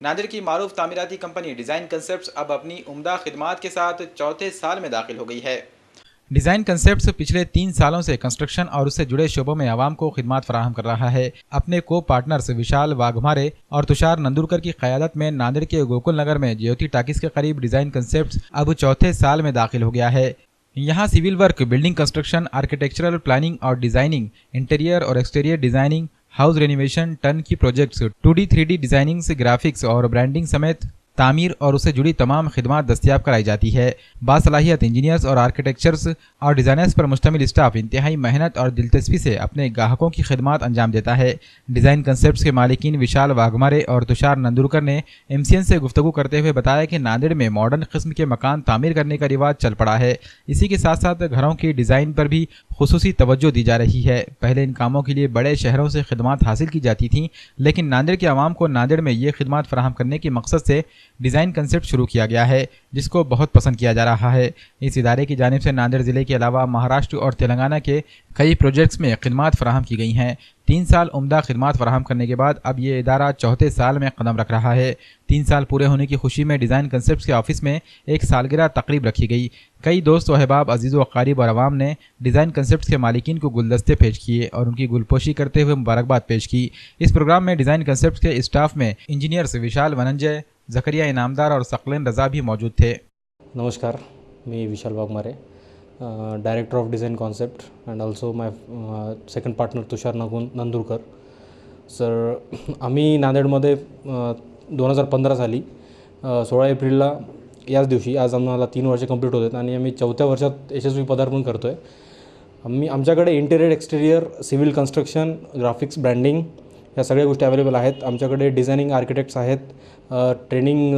नांदेड़ की मारूफ तामीराती company design concepts अब अपनी उम्दा खिदमात के साथ चौथे साल में दाखिल हो गई है। डिज़ाइन कंसेप्ट्स पिछले 3 सालों से कंस्ट्रक्शन और उससे जुड़े शोबों में आवाम को खिदमात फराहम कर रहा है। अपने को पार्टनर्स विशाल वाघमारे और तुषार नंदुरकर की क़यादत में नांदेड़ के गोकुल नगर में ज्योति टाकिस के करीब डिज़ाइन कंसेप्ट्स अब चौथे साल में दाखिल हो गया है। यहाँ civil work, building construction, architectural planning और डिजाइनिंग, इंटीरियर और exterior designing, house renovation, turnkey projects, 2D 3D designing से ग्राफिक्स और ब्रांडिंग समेत तामीर और उससे जुड़ी तमाम खिदमात दस्तियाब कराई जाती है। बासलाहियत इंजीनियर्स और आर्किटेक्चर्स और डिज़ाइनर्स पर मुश्तमिल स्टाफ इंतहाई मेहनत और दिलचस्पी से अपने ग्राहकों की खिदमात अंजाम देता है। डिज़ाइन कंसेप्ट्स के मालिकीन विशाल वाघमारे और तुषार नंदुरकर ने MCN से गुफ्तगू करते हुए बताया कि नांदेड़ में मॉडर्न किस्म के मकान तामीर करने का रिवाज चल पड़ा है। इसी के साथ साथ घरों की डिज़ाइन पर भी खुसूसी तवज्जो दी जा रही है। पहले इन कामों के लिए बड़े शहरों से खिदमात हासिल की जाती थीं, लेकिन नांदेड़ के आवाम को नांदेड़ में ये खिदमात फराहम करने की मकसद से डिज़ाइन कंसेप्ट शुरू किया गया है, जिसको बहुत पसंद किया जा रहा है। इस इदारे की जानिब से नांदेड़ ज़िले के अलावा महाराष्ट्र और तेलंगाना के कई प्रोजेक्ट्स में खिदमात फराहम की गई हैं। 3 साल उम्दा खिदमात फराहम करने के बाद अब ये इदारा चौथे साल में कदम रख रहा है। 3 साल पूरे होने की खुशी में डिज़ाइन कंसेप्ट्स के ऑफिस में एक सालगिरह तकरीब रखी गई। कई दोस्त व अहबाब, अजीज़ व अकारीब और अवाम ने डिज़ाइन कंसेप्ट्स के मालिकीन को गुलदस्ते पेश किए और उनकी गुलपोशी करते हुए मुबारकबाद पेश की। इस प्रोग्राम में डिज़ाइन कंसेप्ट्स के स्टाफ में इंजीनियर्स विशाल वनंजय, जकरिया इनामदार और सकलेन रजा भी मौजूद थे। नमस्कार, मी Vishal Waghmare, director of Design Concept and also my second partner Tushar Nandurkar. Sir, आम्ही नांदेडमध्ये 2015 साली 16 एप्रिलला याच दिवशी, आज आम्हाला 3 वर्ष कंप्लीट होत आहेत आणि आम्ही 4थ्या वर्षात यशस्वी पदार्पण करतो आहे. आमच्याकडे interior, exterior, civil construction, graphics, branding या सगळ्या गोष्टी अवेलेबल आहेत. आमच्याकडे डिझायनिंग आर्किटेक्ट्स आहेत, ट्रेनिंग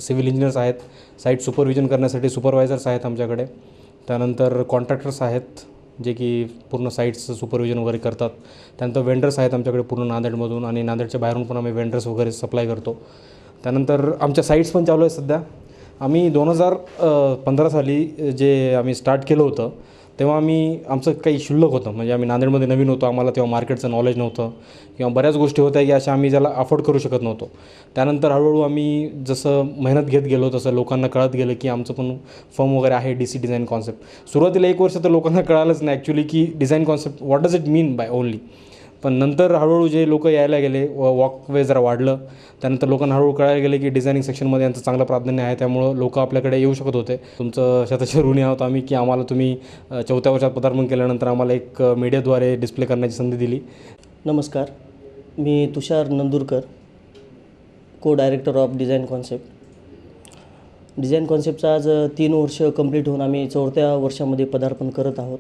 सिव्हिल इंजिनियर्स आहेत, साईट सुपरविजन करण्यासाठी सुपरवायझर्स आहेत आमच्याकडे. त्यानंतर कॉन्ट्रॅक्टर्स आहेत जे की पूर्ण साईट्सचं सुपरविजन वगैरे करतात. त्यानंतर वेंडर्स आहेत आमच्याकडे पूर्ण नांदेडमधून आणि नांदेडच्या बाहेरून पण आम्ही वेंडर्स वगैरे सप्लाय करतो. त्यानंतर आमच्या साईट्स पण चालू आहेत सध्या. आम्ही 2015 साली जे आम्ही स्टार्ट केलं होतं तेव्हा आमचं काही क्षुल्लक होतं, म्हणजे आम्ही नांदेडमध्ये नवीन होतो, आम्हाला तेव्हा मार्केटचं नॉलेज नव्हतं किंवा बऱ्याच गोष्टी होत्या की अशा आम्ही ज्याला अफोर्ड करू शकत नव्हतो. त्यानंतर हळूहळू आम्ही जसं मेहनत घेत गेलो तसं लोकांना कळत गेलं की आमचं पण फर्म वगैरे आहे DC डिझाईन कॉन्सेप्ट. सुरुवातीला 1 वर्ष तर लोकांना कळालंच नाही ॲक्च्युली की design concept what does it mean by only. पण नंतर हळूहळू जे लोक यायला गेले, वॉकवे जरा वाढलं, त्यानंतर लोकांना हळूहळू कळायला गेले की डिझायनिंग सेक्शनमध्ये यांचं चांगलं प्राधान्य आहे, त्यामुळं लोक आपल्याकडे येऊ शकत होते. तुमचं शतशः ऋणी आहोत आम्ही की आम्हाला तुम्ही 4थ्या वर्षात पदार्पण केल्यानंतर आम्हाला एक मीडियाद्वारे डिस्प्ले करण्याची संधी दिली. नमस्कार, मी Tushar Nandurkar, co director of Design Concept. Design कॉन्सेप्टचं आज 3 वर्ष कंप्लीट होऊन आम्ही 4थ्या वर्षामध्ये पदार्पण करत आहोत.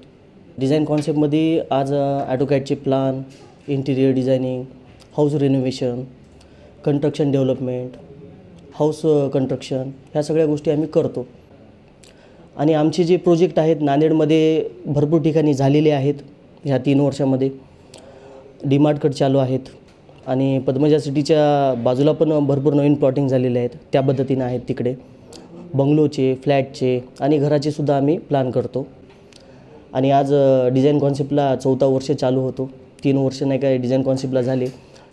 डिझाईन कॉन्सेप्टमध्ये आज ॲटोकॅडचे plan, interior designing, house renovation, construction development, house construction ह्या सगळ्या गोष्टी आम्ही करतो. आणि आमचे जे प्रोजेक्ट आहेत नांदेडमध्ये भरपूर ठिकाणी झालेले आहेत. ह्या 3 वर्षामध्ये DMart चालू आहेत आणि पद्मजा सिटीच्या बाजूला पण भरपूर नवीन प्लॉटिंग झालेले आहेत, त्या पद्धतीने आहेत तिकडे. बंगलोचे, फ्लॅटचे आणि घराचे सुद्धा आम्ही प्लॅन करतो. आणि आज डिझाईन कॉन्सेप्टला 4थं वर्ष चालू होतो. 3 वर्ष नाही काय डिझाईन कॉन्सेप्टला झाले.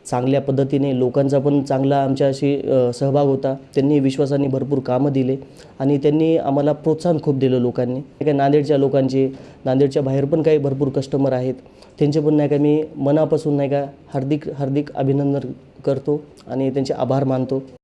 चांगल्या पद्धतीने लोकांचा पण चांगला आमच्याशी सहभाग होता. त्यांनी विश्वासाने भरपूर कामं दिले आणि त्यांनी आम्हाला प्रोत्साहन खूप दिलं लोकांनी. काय नांदेडच्या लोकांचे, नांदेडच्या बाहेर पण काही भरपूर कस्टमर आहेत, त्यांचे पण नाही का मी मनापासून नाही का हार्दिक अभिनंदन करतो आणि त्यांचे आभार मानतो.